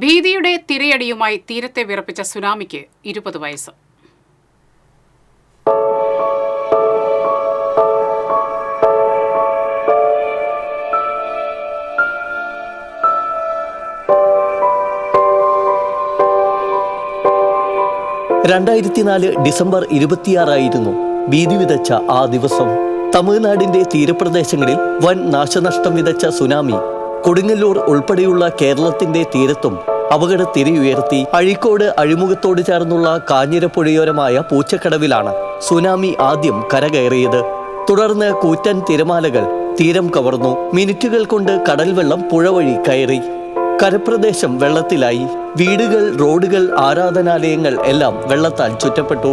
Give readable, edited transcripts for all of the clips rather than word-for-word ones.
ഭീതിയുടെ തിരയടിയുമായി തീരത്തെ വിറപ്പിച്ച സുനാമിക്ക് 20 വയസ്സ്. ഡിസംബർ 26 ഭീതി വിതച്ച ആ ദിവസം. തമിഴ്നാടിന്റെ തീരപ്രദേശങ്ങളിൽ വൻ നാശനഷ്ടം വിതച്ച സുനാമി കൊടുങ്ങല്ലൂർ ഉൾപ്പെടെയുള്ള കേരളത്തിന്റെ തീരത്തും അപകടത്തിരയുയർത്തി. അഴീക്കോട് അഴിമുഖത്തോട് ചേർന്നുള്ള കാഞ്ഞിരപ്പുഴയോരമായ പൂച്ചക്കടവിലാണ് സുനാമി ആദ്യം കരകയറിയത്. തുടർന്ന് കൂറ്റൻ തിരമാലകൾ തീരം കവർന്നു. മിനിറ്റുകൾ കൊണ്ട് കടൽ വെള്ളം പുഴ വഴി കയറി. കരപ്രദേശം വെള്ളത്തിലായി. വീടുകൾ, റോഡുകൾ, ആരാധനാലയങ്ങൾ എല്ലാം വെള്ളത്താൽ ചുറ്റപ്പെട്ടു.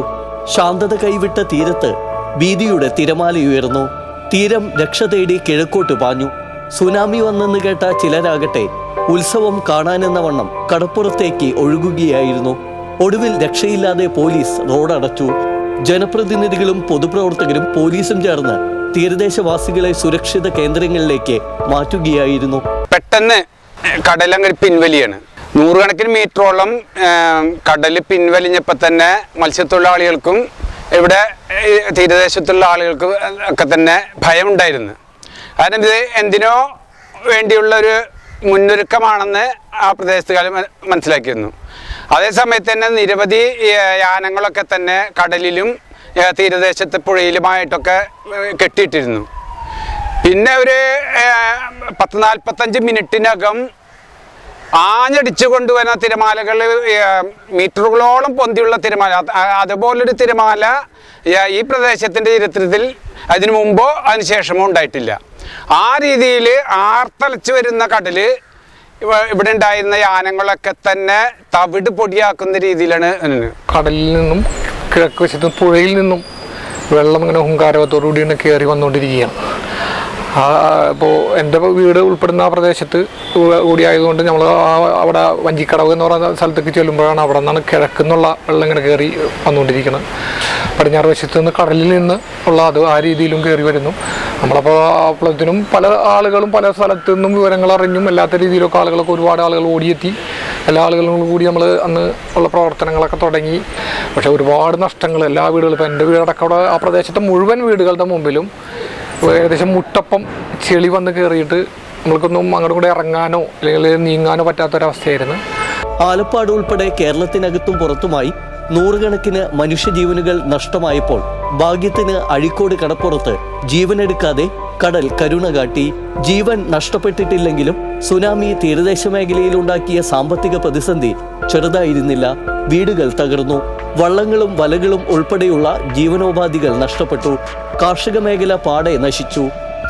ശാന്തത കൈവിട്ട തീരത്ത് ഭീതിയുടെ തിരമാലയുയർന്നു. തീരം രക്ഷ തേടി കിഴക്കോട്ട് പാഞ്ഞു. സുനാമി വന്നെന്ന് കേട്ട ചിലരാകട്ടെ ഉത്സവം കാണാനെന്ന വണ്ണം കടപ്പുറത്തേക്ക് ഒഴുകുകയായിരുന്നു. ഒടുവിൽ രക്ഷയില്ലാതെ പോലീസ് റോഡടച്ചു. ജനപ്രതിനിധികളും പൊതുപ്രവർത്തകരും പോലീസും ചേർന്ന് തീരദേശവാസികളെ സുരക്ഷിത കേന്ദ്രങ്ങളിലേക്ക് മാറ്റുകയായിരുന്നു. പെട്ടെന്ന് കടലങ്ങ് പിൻവലിയാണ്. 100 കണക്കിന് മീറ്ററോളം കടൽ പിൻവലിഞ്ഞപ്പോൾ തന്നെ മത്സ്യത്തൊഴിലാളികൾക്കും ഇവിടെ തീരദേശത്തുള്ള ആളുകൾക്കും ഒക്കെ തന്നെ ഭയമുണ്ടായിരുന്നു. കാരണം ഇത് എന്തിനോ വേണ്ടിയുള്ളൊരു മുന്നൊരുക്കമാണെന്ന് ആ പ്രദേശത്തുകാർ മനസ്സിലാക്കിയിരുന്നു. അതേസമയത്ത് തന്നെ നിരവധി യാനങ്ങളൊക്കെ തന്നെ കടലിലും തീരദേശത്തെ പുഴയിലുമായിട്ടൊക്കെ കെട്ടിയിട്ടിരുന്നു. പിന്നെ ഒരു 10-45 മിനിറ്റിനകം ആഞ്ഞടിച്ചു കൊണ്ടുവരുന്ന തിരമാലകൾ, മീറ്ററുകളോളം പൊന്തിയുള്ള തിരമാല, അതുപോലൊരു തിരമാല ഈ പ്രദേശത്തിൻ്റെ ചരിത്രത്തിൽ അതിനു മുമ്പോ അതിനുശേഷമോ ഉണ്ടായിട്ടില്ല. ആ രീതിയിൽ ആർത്തലച്ചു വരുന്ന കടല് ഇവിടെ ഉണ്ടായിരുന്ന യാനങ്ങളൊക്കെ തന്നെ തവിട് പൊടിയാക്കുന്ന രീതിയിലാണ്. കടലിൽ നിന്നും കിഴക്ക് വശത്ത് പുഴയിൽ നിന്നും വെള്ളം ഇങ്ങനെ ഹുങ്കാരവത്തോടുകൂടിയാണ് കയറി വന്നുകൊണ്ടിരിക്കുകയാണ്. ഇപ്പോൾ എൻ്റെ വീട് ഉൾപ്പെടുന്ന ആ പ്രദേശത്ത് കൂടി ആയതുകൊണ്ട് നമ്മൾ അവിടെ വഞ്ചിക്കടവ് എന്ന് പറയുന്ന സ്ഥലത്തേക്ക് ചെല്ലുമ്പോഴാണ് അവിടെ നിന്നാണ് കിഴക്കുന്നുള്ള വെള്ളം ഇങ്ങനെ കയറി വന്നുകൊണ്ടിരിക്കുന്നത്. പടിഞ്ഞാറ് വശത്ത് നിന്ന് കടലിൽ നിന്ന് ഉള്ള അത് ആ രീതിയിലും കയറി വരുന്നു. നമ്മളപ്പോൾ അപ്പോഴത്തേനും പല ആളുകളും പല സ്ഥലത്തു നിന്നും വിവരങ്ങൾ അറിഞ്ഞും അല്ലാത്ത രീതിയിലൊക്കെ ആളുകളൊക്കെ ഒരുപാട് ആളുകൾ ഓടിയെത്തി. എല്ലാ ആളുകളും കൂടി നമ്മൾ അന്ന് ഉള്ള പ്രവർത്തനങ്ങളൊക്കെ തുടങ്ങി. പക്ഷേ ഒരുപാട് നഷ്ടങ്ങൾ എല്ലാ വീടുകളും, ഇപ്പോൾ എൻ്റെ വീടടക്കം അവിടെ ആ പ്രദേശത്തെ മുഴുവൻ വീടുകളുടെ മുമ്പിലും ഏകദേശം മുട്ടപ്പം ചെളി വന്ന് കയറിയിട്ട് നമ്മൾക്കൊന്നും അങ്ങോട്ട് കൂടെ ഇറങ്ങാനോ അല്ലെങ്കിൽ നീങ്ങാനോ പറ്റാത്തൊരവസ്ഥയായിരുന്നു. ആലപ്പാട് ഉൾപ്പെടെ കേരളത്തിനകത്തും പുറത്തുമായി 100 കണക്കിന് മനുഷ്യജീവനുകൾ നഷ്ടമായപ്പോൾ ഭാഗ്യത്തിന് അഴീക്കോട് കടപ്പുറത്ത് ജീവനെടുക്കാതെ കടൽ കരുണ കാട്ടി. ജീവൻ നഷ്ടപ്പെട്ടിട്ടില്ലെങ്കിലും സുനാമി തീരദേശ മേഖലയിൽ ഉണ്ടാക്കിയ സാമ്പത്തിക പ്രതിസന്ധി ചെറുതായിരുന്നില്ല. വീടുകൾ തകർന്നു. വള്ളങ്ങളും വലകളും ഉൾപ്പെടെയുള്ള ജീവനോപാധികൾ നഷ്ടപ്പെട്ടു. കാർഷിക മേഖല പാടെ നശിച്ചു.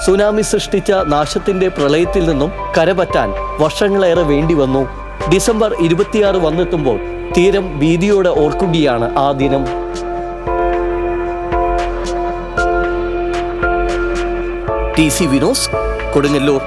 സുനാമി സൃഷ്ടിച്ച നാശത്തിന്റെ പ്രളയത്തിൽ നിന്നും കരപറ്റാൻ വർഷങ്ങളേറെ വേണ്ടി വന്നു. ഡിസംബർ 26 വന്നെത്തുമ്പോൾ തീരം ഭീതിയോടെ ഓർക്കുകയാണ് ആ ദിനം. TC വിനോസ്, കൊടുങ്ങല്ലൂർ.